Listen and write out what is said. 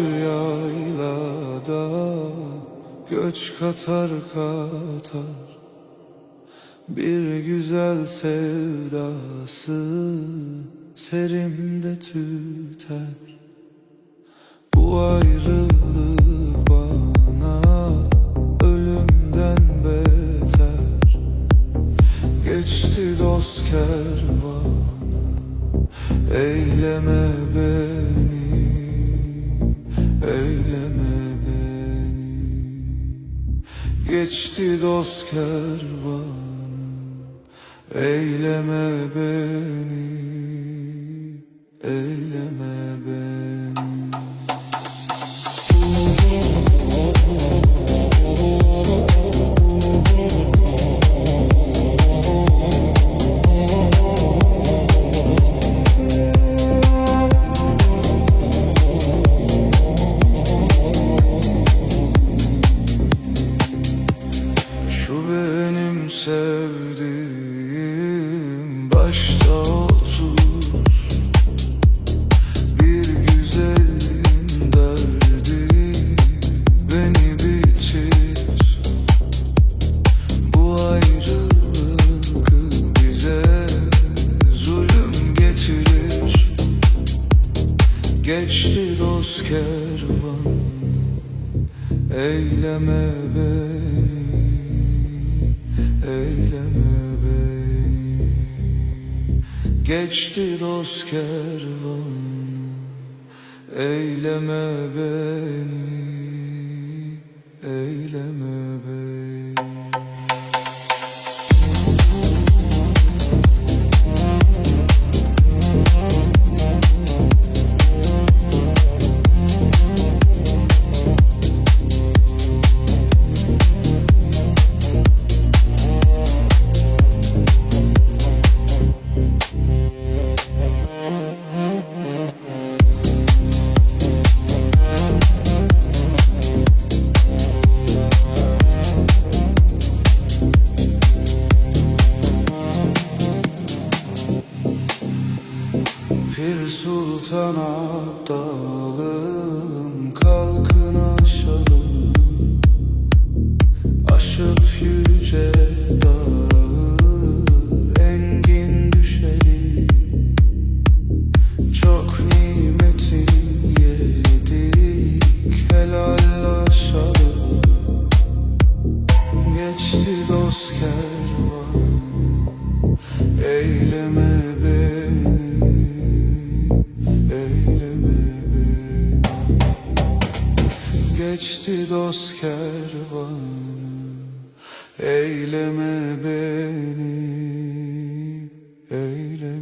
şu yaylada göç katar katar, bir güzel sevdası serimde tüter. Bu ayrılık bana ölümden beter. Geçti dost kervanı, eyleme beni, eyleme beni. Geçti dost kervanı, eyleme beni, eyleme beni. Şu benim sevdiğim başta otur, bir güzelin derdi beni bitir. Bu ayrılık bize zulüm getirir. Geçti dost kervan, eyleme beni, eyleme beni. Geçti dost kervanı, eyleme beni, eyleme beni. Pir Sultan Abdalım, kalkın aşalım, aşıp yüce dağı engin düşelim. Çok nimetin yedik, helallaşalım. Geçti dost kervanı, eyleme beni, eyleme beni. Geçti dost kervanı, eyleme beni, eyleme.